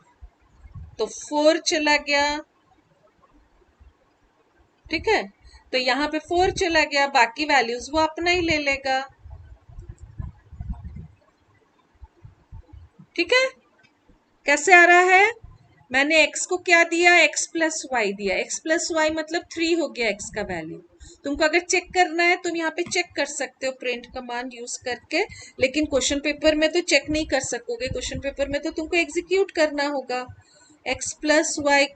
A: तो 4 चला गया, ठीक है। तो यहाँ पे 4 चला गया, बाकी वैल्यूज वो अपना ही ले लेगा, ठीक है। कैसे आ रहा है, मैंने x को क्या दिया, x प्लस वाई दिया, x प्लस वाई मतलब 3 हो गया x का वैल्यू। तुमको अगर चेक करना है तुम यहाँ पे चेक कर सकते हो प्रिंट कमांड यूज करके, लेकिन क्वेश्चन पेपर में तो चेक नहीं कर सकोगे, क्वेश्चन पेपर में तो तुमको एग्जीक्यूट करना होगा। x plus Y,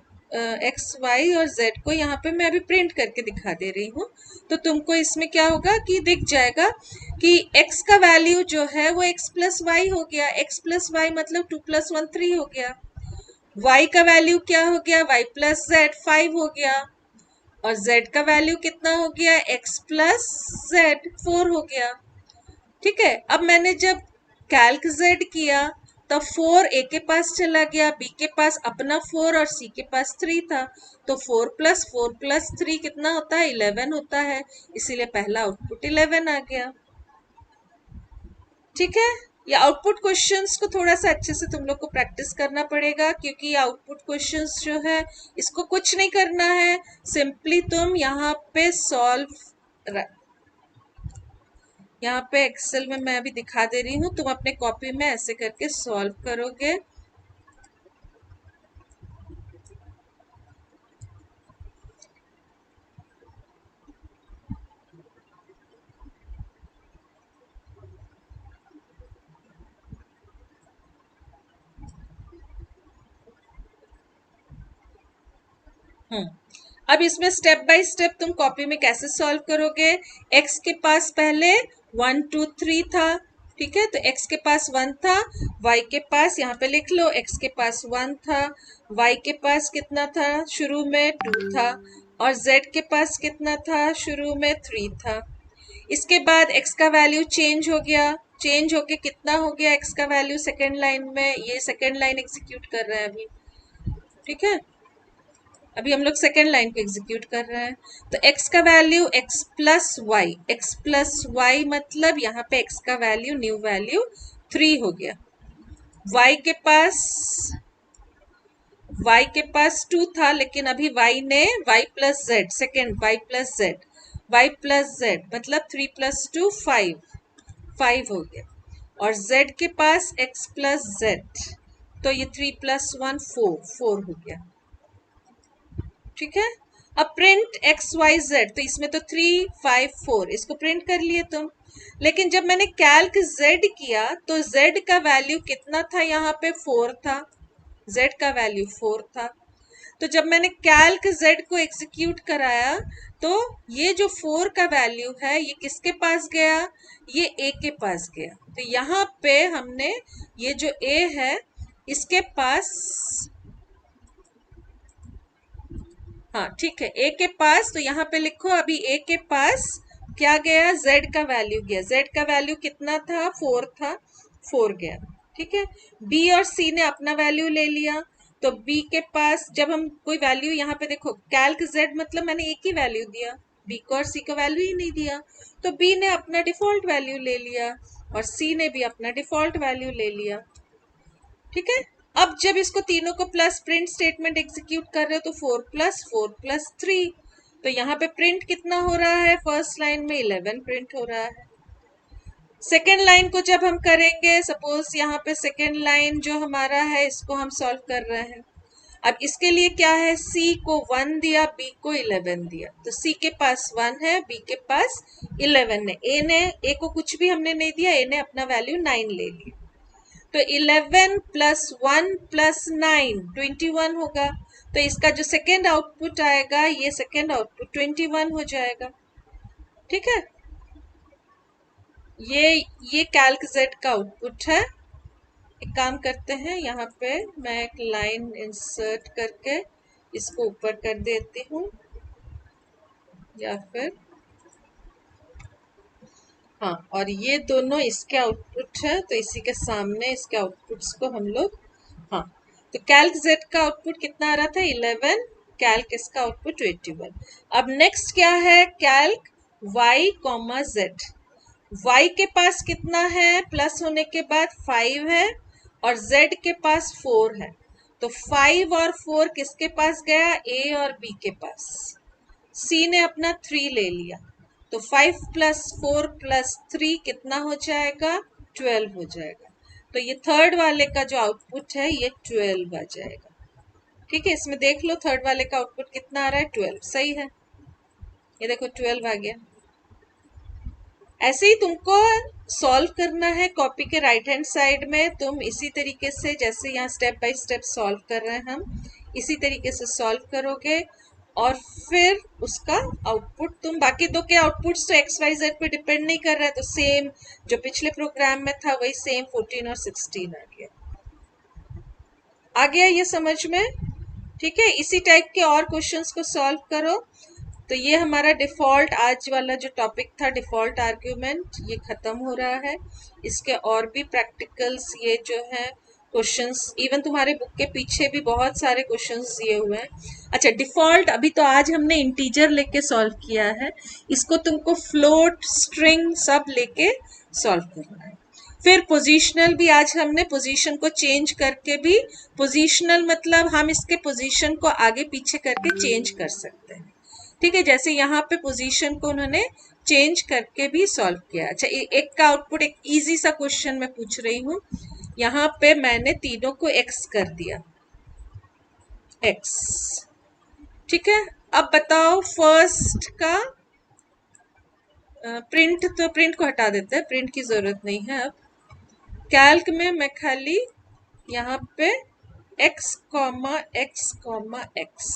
A: X Y और z को यहाँ पे मैं अभी प्रिंट करके दिखा दे रही हूँ, तो तुमको इसमें क्या होगा कि दिख जाएगा कि x का वैल्यू जो है वो x प्लस वाई हो गया, x प्लस वाई मतलब 2 प्लस 1 3 हो गया, y का वैल्यू क्या हो गया, y प्लस z 5 हो गया, और z का वैल्यू कितना हो गया, x प्लस z 4 हो गया, ठीक है। अब मैंने जब कैल्क z किया तब 4 a के पास चला गया, b के पास अपना 4 और c के पास 3 था, तो 4 प्लस 3 कितना होता है, 11 होता है, इसीलिए पहला आउटपुट 11 आ गया, ठीक है। ये आउटपुट क्वेश्चंस को थोड़ा सा अच्छे से तुम लोग को प्रैक्टिस करना पड़ेगा, क्योंकि ये आउटपुट क्वेश्चंस जो है इसको कुछ नहीं करना है, सिंपली तुम यहाँ पे सॉल्व, यहाँ पे एक्सेल में मैं अभी दिखा दे रही हूँ, तुम अपने कॉपी में ऐसे करके सॉल्व करोगे। अब इसमें स्टेप बाय स्टेप तुम कॉपी में कैसे सॉल्व करोगे, x के पास पहले 1 2 3 था, ठीक है, तो x के पास 1 था, y के पास यहाँ पे लिख लो x के पास 1 था, y के पास कितना था, शुरू में 2 था, और z के पास कितना था, शुरू में 3 था। इसके बाद x का वैल्यू चेंज हो गया, चेंज होके कितना हो गया x का वैल्यू सेकेंड लाइन में, ये सेकेंड लाइन एग्जीक्यूट कर रहे हैं अभी, ठीक है, अभी हम लोग सेकेंड लाइन को एग्जीक्यूट कर रहे हैं। तो x का वैल्यू x प्लस वाई मतलब यहाँ पे x का वैल्यू न्यू वैल्यू 3 हो गया, y के पास 2 था, लेकिन अभी y ने y plus Z, second y plus Z मतलब 3 प्लस 2 5 हो गया, और z के पास x प्लस जेड, तो ये 3 प्लस 1 4 हो गया, ठीक है। अब प्रिंट एक्स वाई जेड, तो इसमें तो 3 5 4 इसको प्रिंट कर लिए तुम, लेकिन जब मैंने कैल्क जेड किया तो जेड का वैल्यू कितना था, यहाँ पे 4 था, जेड का वैल्यू 4 था, तो जब मैंने कैल्क जेड को एग्जीक्यूट कराया तो ये जो 4 का वैल्यू है ये किसके पास गया, ये ए के पास गया, तो यहाँ पे हमने ये जो ए है इसके पास, हाँ ठीक है, ए के पास, तो यहाँ पे लिखो अभी ए के पास क्या गया, जेड का वैल्यू गया, जेड का वैल्यू कितना था, 4 था, 4 गया, ठीक है। बी और सी ने अपना वैल्यू ले लिया, तो बी के पास जब हम कोई वैल्यू, यहाँ पे देखो कैल्क जेड मतलब मैंने एक ही वैल्यू दिया, बी को और सी का वैल्यू ही नहीं दिया, तो बी ने अपना डिफॉल्ट वैल्यू ले लिया और सी ने भी अपना डिफॉल्ट वैल्यू ले लिया, ठीक है। अब जब इसको तीनों को प्लस प्रिंट स्टेटमेंट एग्जीक्यूट कर रहे हो तो 4 प्लस 3, तो यहाँ पे प्रिंट कितना हो रहा है, फर्स्ट लाइन में 11 प्रिंट हो रहा है। सेकेंड लाइन को जब हम करेंगे, सपोज यहाँ पे सेकेंड लाइन जो हमारा है इसको हम सॉल्व कर रहे हैं, अब इसके लिए क्या है, C को 1 दिया, B को 11 दिया, तो C के पास 1 है, B के पास 11 है, A को कुछ भी हमने नहीं दिया, A ने अपना वैल्यू 9 ले लिया, तो 11 प्लस 1 प्लस 9 21 होगा, तो इसका जो सेकेंड आउटपुट आएगा ये सेकेंड आउटपुट 21 हो जाएगा, ठीक है। ये कैल्क जेड का आउटपुट है। एक काम करते हैं, यहाँ पे मैं एक लाइन इंसर्ट करके इसको ऊपर कर देती हूँ, या फिर हाँ, और ये दोनों इसके आउटपुट है, तो इसी के सामने इसके आउटपुट्स को हम लोग, हाँ, तो कैल्क जेड का आउटपुट कितना आ रहा था, 11, कैल्क इसका आउटपुट 21। अब नेक्स्ट क्या है, Calc y comma z। y के पास कितना है प्लस होने के बाद 5 है और z के पास 4 है। तो 5 और 4 किसके पास गया? a और b के पास। c ने अपना 3 ले लिया, तो 5 प्लस 4 प्लस 3 कितना हो जाएगा? 12 हो जाएगा। तो ये थर्ड वाले का जो आउटपुट है ये 12 आ जाएगा। ठीक है, इसमें देख लो थर्ड वाले का आउटपुट कितना आ रहा है? 12। सही है, ये देखो 12 आ गया। ऐसे ही तुमको सॉल्व करना है कॉपी के राइट हैंड साइड में। तुम इसी तरीके से, जैसे यहाँ स्टेप बाय स्टेप सॉल्व कर रहे हैं हम, इसी तरीके से सॉल्व करोगे और फिर उसका आउटपुट तुम, बाकी दो के आउटपुट्स तो एक्स वाई जेड पे डिपेंड नहीं कर रहा है, तो सेम जो पिछले प्रोग्राम में था वही सेम 14 और 16 आ गया ये समझ में? ठीक है, इसी टाइप के और क्वेश्चंस को सॉल्व करो। तो ये हमारा डिफ़ॉल्ट आज वाला जो टॉपिक था, डिफ़ॉल्ट आर्ग्यूमेंट, ये ख़त्म हो रहा है। इसके और भी प्रैक्टिकल्स ये जो है क्वेश्चंस, इवन तुम्हारे बुक के पीछे भी बहुत सारे क्वेश्चंस दिए हुए हैं। अच्छा, डिफ़ॉल्ट अभी तो आज हमने इंटीजर लेके सॉल्व किया है, इसको तुमको फ्लोट, स्ट्रिंग सब लेके सॉल्व करना है। फिर पोजीशनल भी आज हमने पोजीशन को चेंज करके भी, पोजीशनल मतलब हम इसके पोजीशन को आगे पीछे करके चेंज कर सकते हैं। ठीक है, जैसे यहाँ पे पोजीशन को उन्होंने चेंज करके भी सॉल्व किया। अच्छा, एक का आउटपुट, एक इजी सा क्वेश्चन मैं पूछ रही हूँ। यहाँ पे मैंने तीनों को एक्स कर दिया, एक्स। ठीक है, अब बताओ फर्स्ट का प्रिंट, तो प्रिंट को हटा देते हैं, प्रिंट की जरूरत नहीं है। अब कैल्क में मैं खाली यहाँ पे x comma x comma x,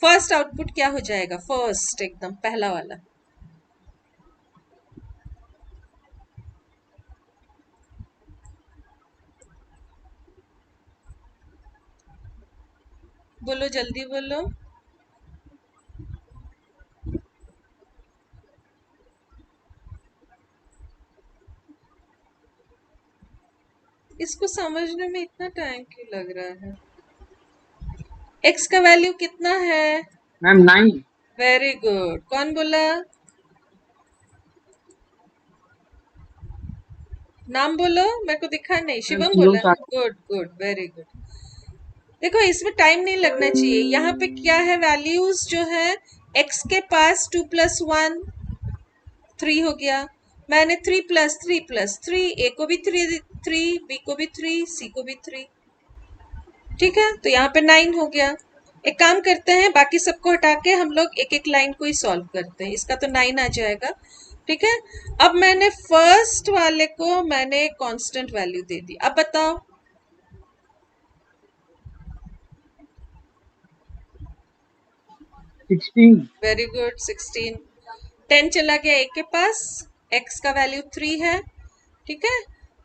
A: first output क्या हो जाएगा? फर्स्ट एकदम पहला वाला, बोलो जल्दी बोलो। इसको समझने में इतना टाइम क्यों लग रहा है? x का वैल्यू कितना है?
B: मैम 9।
A: वेरी गुड, कौन बोला? नाम बोलो, मेरे को दिखा नहीं।
B: मैम
A: शिवम
B: शिवम
A: बोला।
B: Sir.
A: Good good, very good. देखो इसमें टाइम नहीं लगना चाहिए। यहाँ पे क्या है, वैल्यूज जो है, x के पास 2 प्लस 1 3 हो गया। मैंने 3 प्लस 3 प्लस 3, ए को भी 3 3, बी को भी 3, सी को भी 3। ठीक है, तो यहाँ पे 9 हो गया। एक काम करते हैं, बाकी सबको हटा के हम लोग एक एक लाइन को ही सॉल्व करते हैं। इसका तो 9 आ जाएगा। ठीक है, अब मैंने फर्स्ट वाले को मैंने कांस्टेंट वैल्यू दे दी। अब बताओ
B: 16।
A: Very good, 16। 10 चला गया ए के पास, x का वैल्यू 3 है। ठीक है,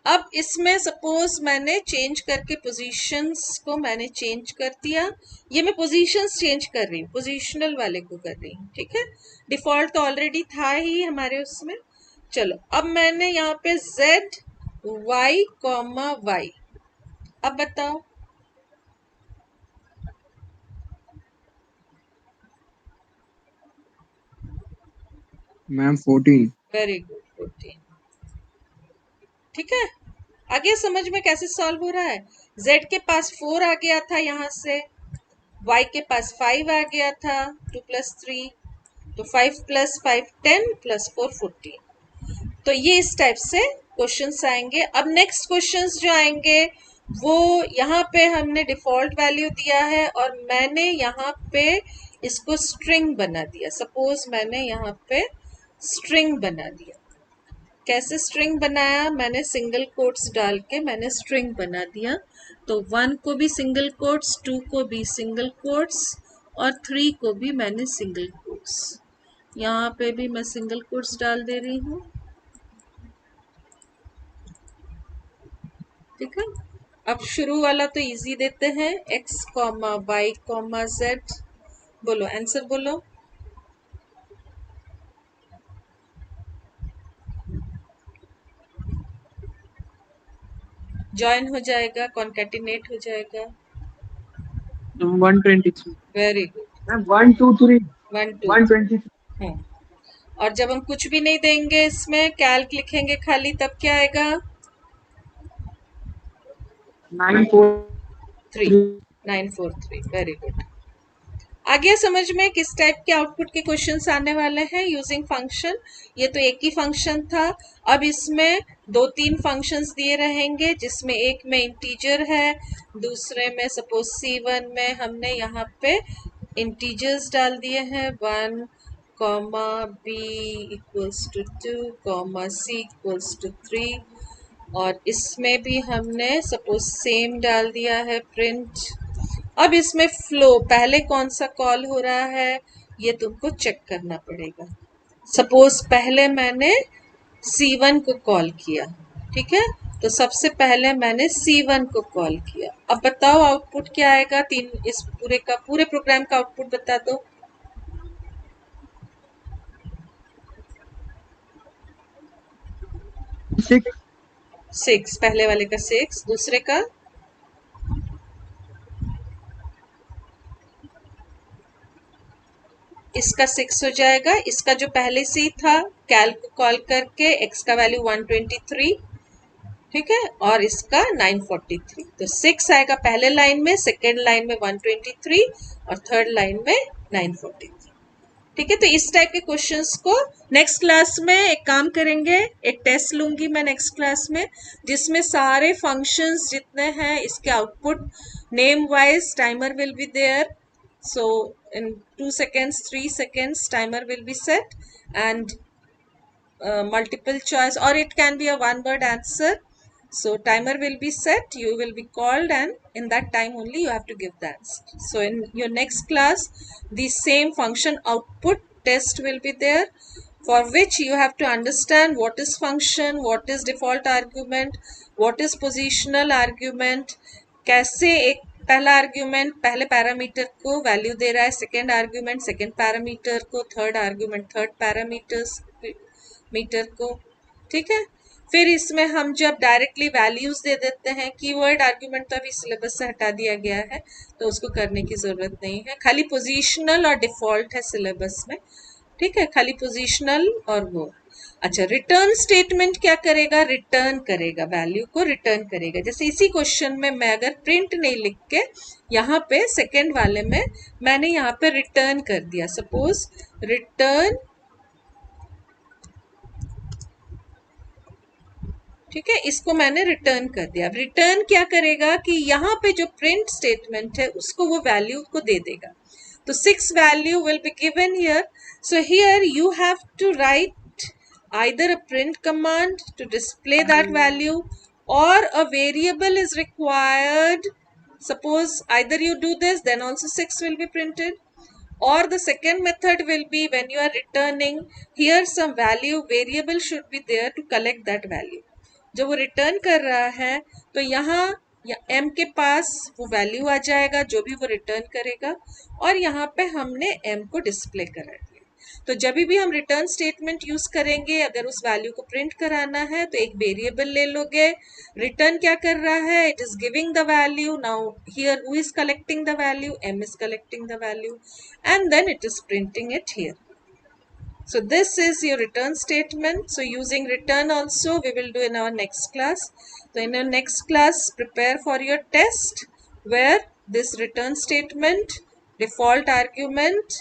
A: अब इसमें सपोज मैंने चेंज करके पोजीशंस को मैंने चेंज कर दिया। ये मैं पोजीशंस चेंज कर रही हूँ, पोजीशनल वाले को कर रही हूँ। ठीक है, डिफॉल्ट तो ऑलरेडी था ही हमारे उसमें। चलो, अब मैंने यहाँ पे z y कॉमा y, अब बताओ
B: मैम 14।
A: Very good, 14। ठीक है, आगे समझ में कैसे सॉल्व हो रहा है? z के पास 4 आ गया था यहाँ से, y के पास 5 आ गया था, 2 प्लस 3, तो 5 प्लस 5 10 प्लस 4 14। तो ये इस टाइप से क्वेश्चंस आएंगे। अब नेक्स्ट क्वेश्चंस जो आएंगे वो, यहाँ पे हमने डिफॉल्ट वैल्यू दिया है और मैंने यहाँ पे इसको स्ट्रिंग बना दिया। सपोज मैंने यहाँ पे स्ट्रिंग बना दिया। कैसे स्ट्रिंग बनाया? मैंने सिंगल कोट्स डाल के मैंने स्ट्रिंग बना दिया। तो 1 को भी सिंगल कोट्स, 2 को भी सिंगल कोट्स और 3 को भी मैंने सिंगल कोट्स। यहाँ पे भी मैं सिंगल कोट्स डाल दे रही हूँ। ठीक है, अब शुरू वाला तो इजी देते हैं, x comma Y comma Z. बोलो आंसर बोलो। ज्वाइन हो जाएगा, कॉन्केटिनेट हो जाएगा।
B: 123।
A: Very good,
B: ma'am 1 2 3
A: 1 2
B: 123।
A: 3। और जब हम कुछ भी नहीं देंगे इसमें, कैल्क लिखेंगे खाली, तब क्या आएगा?
B: 943.
A: 943। Very good. आ गया समझ में किस टाइप के आउटपुट के क्वेश्चंस आने वाले हैं यूजिंग फंक्शन? ये तो एक ही फंक्शन था, अब इसमें 2-3 फंक्शंस दिए रहेंगे, जिसमें एक में इंटीजर है, दूसरे में सपोज C1 में हमने यहाँ पे इंटीजर्स डाल दिए हैं 1, comma b equals to 2, comma c equals to 3, और इसमें भी हमने सपोज सेम डाल दिया है प्रिंट। अब इसमें फ्लो पहले कौन सा कॉल हो रहा है ये तुमको चेक करना पड़ेगा। सपोज पहले मैंने C1 को कॉल किया, ठीक है, तो सबसे पहले मैंने C1 को कॉल किया। अब बताओ आउटपुट क्या आएगा? इस पूरे प्रोग्राम का आउटपुट बता दो। 6, पहले वाले का 6, दूसरे का इसका 6 हो जाएगा, इसका जो पहले से ही था कैल्क को कॉल करके x का वैल्यू 123, ठीक है, और इसका 943, तो 6 आएगा पहले लाइन में, सेकेंड लाइन में 123 और थर्ड लाइन में 943। ठीक है, तो इस टाइप के क्वेश्चंस को नेक्स्ट क्लास में एक काम करेंगे, एक टेस्ट लूंगी मैं नेक्स्ट क्लास में, जिसमें सारे फंक्शंस जितने हैं इसके output name wise timer will be there. So in 2 seconds, 3 seconds, timer will be set, and multiple choice, or it can be a one word answer. So timer will be set, you will be called, and in that time only you have to give the answer. So in your next class, the same function output test will be there, for which you have to understand what is function, what is default argument, what is positional argument, कैसे एक पहला argument पहले parameter को value दे रहा है, second argument second parameter को, third argument third parameter को, ठीक है। फिर इसमें हम जब डायरेक्टली वैल्यूज दे देते हैं, कीवर्ड आर्ग्यूमेंट तो अभी सिलेबस से हटा दिया गया है तो उसको करने की जरूरत नहीं है, खाली पोजीशनल और डिफॉल्ट है सिलेबस में, ठीक है, खाली पोजीशनल और वो। अच्छा, रिटर्न स्टेटमेंट क्या करेगा? रिटर्न करेगा, वैल्यू को रिटर्न करेगा। जैसे इसी क्वेश्चन में मैं अगर प्रिंट नहीं लिख के यहाँ पे सेकेंड वाले में मैंने यहाँ पे रिटर्न कर दिया, सपोज रिटर्न, ठीक है, इसको मैंने रिटर्न कर दिया। रिटर्न क्या करेगा कि यहाँ पे जो प्रिंट स्टेटमेंट है उसको वो वैल्यू को दे देगा। तो 6 value will be given here, so here you have to write either a print command to display that value, or a variable is required. Suppose either you do this, then also 6 will be printed, or the second method will be when you are returning, here some value variable should be there to collect that value. जो वो return कर रहा है तो यहाँ m के पास वो value आ जाएगा जो भी वो रिटर्न करेगा, और यहाँ पे हमने m को डिस्प्ले करा दिया। तो जब भी हम रिटर्न स्टेटमेंट यूज करेंगे, अगर उस वैल्यू को प्रिंट कराना है तो एक वेरिएबल ले लोगे, रिटर्न क्या कर रहा है, it is giving the value, now here who is collecting the value, m is collecting the value, and then it is printing it here. So this is your return statement. So using return also we will do in our next class. So in our next class, prepare for your test where this return statement, default argument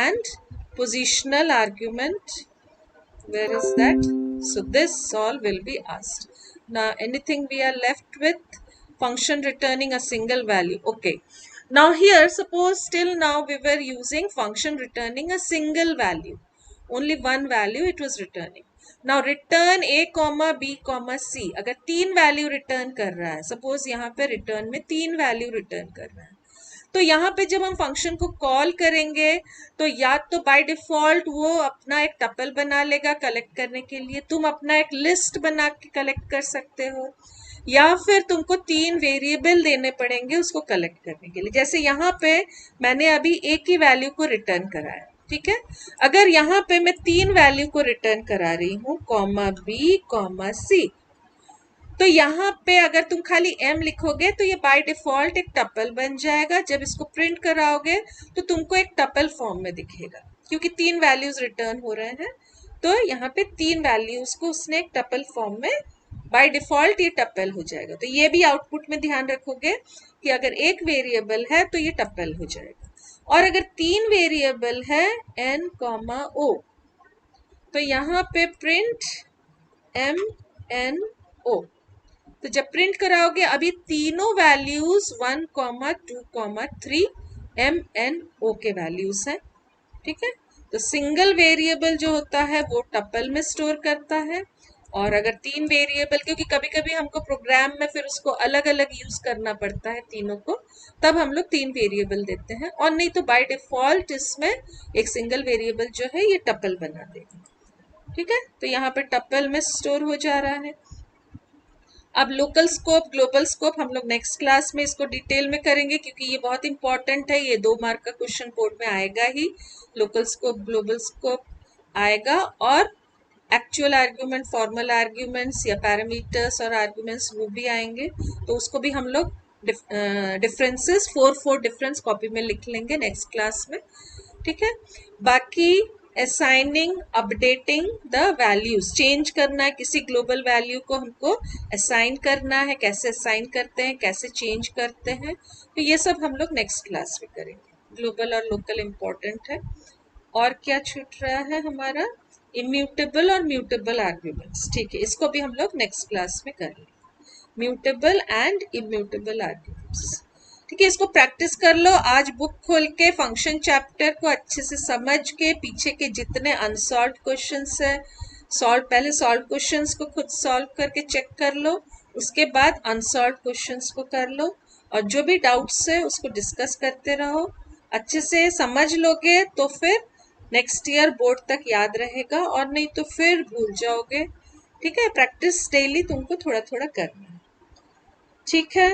A: and positional argument, where is that? So this all will be asked. Now anything we are left with? Function returning a single value. Okay. Now here suppose till now we were using function returning a single value. Only one value it was returning. Now return a comma b comma c, अगर 3 value return कर रहा है, suppose यहाँ पे return में 3 value return कर रहा है, तो यहाँ पे जब हम फंक्शन को कॉल करेंगे तो या तो बाय डिफॉल्ट वो अपना एक टपल बना लेगा कलेक्ट करने के लिए, तुम अपना एक लिस्ट बना के कलेक्ट कर सकते हो, या फिर तुमको 3 वेरिएबल देने पड़ेंगे उसको कलेक्ट करने के लिए। जैसे यहाँ पे मैंने अभी एक ही वैल्यू को रिटर्न कराया, ठीक है, अगर यहाँ पे मैं 3 वैल्यू को रिटर्न करा रही हूँ, कॉमा बी कॉमा सी, तो यहाँ पे अगर तुम खाली m लिखोगे तो ये बाय डिफॉल्ट एक टपल बन जाएगा, जब इसको प्रिंट कराओगे तो तुमको एक टपल फॉर्म में दिखेगा क्योंकि 3 वैल्यूज रिटर्न हो रहे हैं। तो यहाँ पे 3 वैल्यूज को उसने एक टपल फॉर्म में बाय डिफॉल्ट ये टपल हो जाएगा। तो ये भी आउटपुट में ध्यान रखोगे कि अगर एक वेरिएबल है तो ये टपल हो जाएगा, और अगर 3 वेरिएबल है n, o, तो यहाँ पे प्रिंट m, n, o। तो जब प्रिंट कराओगे अभी तीनों वैल्यूज 1, 2, 3 m, n, o के वैल्यूज हैं, ठीक है। तो सिंगल वेरिएबल जो होता है वो टपल में स्टोर करता है, और अगर 3 वेरिएबल, क्योंकि कभी कभी हमको प्रोग्राम में फिर उसको अलग अलग यूज करना पड़ता है तीनों को, तब हम लोग 3 वेरिएबल देते हैं, और नहीं तो बाय डिफॉल्ट इसमें एक सिंगल वेरिएबल जो है ये टपल बना देगा, ठीक है। तो यहाँ पे टपल में स्टोर हो जा रहा है। अब लोकल स्कोप, ग्लोबल स्कोप हम लोग नेक्स्ट क्लास में इसको डिटेल में करेंगे, क्योंकि ये बहुत इंपॉर्टेंट है, ये 2 मार्क का क्वेश्चन बोर्ड में आएगा ही। लोकल स्कोप, ग्लोबल स्कोप आएगा, और एक्चुअल आर्ग्यूमेंट, फॉर्मल आर्ग्यूमेंट्स या पैरामीटर्स और आर्ग्यूमेंट्स वो भी आएंगे। तो उसको भी हम लोग डिफरेंसेस 4 डिफरेंस कॉपी में लिख लेंगे नेक्स्ट क्लास में, ठीक है। बाकी assigning, updating the values, change करना है किसी ग्लोबल वैल्यू को, हमको असाइन करना है, कैसे असाइन करते हैं, कैसे चेंज करते हैं, तो ये सब हम लोग नेक्स्ट क्लास में करेंगे। ग्लोबल और लोकल इम्पोर्टेंट है। और क्या छूट रहा है हमारा, इम्यूटेबल और म्यूटेबल आर्ग्यूमेंट्स, ठीक है, इसको भी हम लोग नेक्स्ट क्लास में करेंगे। म्यूटेबल एंड इम्यूटेबल आर्ग्यूमेंट्स, ठीक है। इसको प्रैक्टिस कर लो, आज बुक खोल के फंक्शन चैप्टर को अच्छे से समझ के पीछे के जितने अनसॉल्व क्वेश्चंस है पहले सॉल्व क्वेश्चंस को खुद सॉल्व करके चेक कर लो, उसके बाद अनसॉल्व क्वेश्चंस को कर लो, और जो भी डाउट्स है उसको डिस्कस करते रहो। अच्छे से समझ लोगे तो फिर नेक्स्ट ईयर बोर्ड तक याद रहेगा, और नहीं तो फिर भूल जाओगे, ठीक है। प्रैक्टिस डेली तुमको थोड़ा थोड़ा करना है, ठीक है।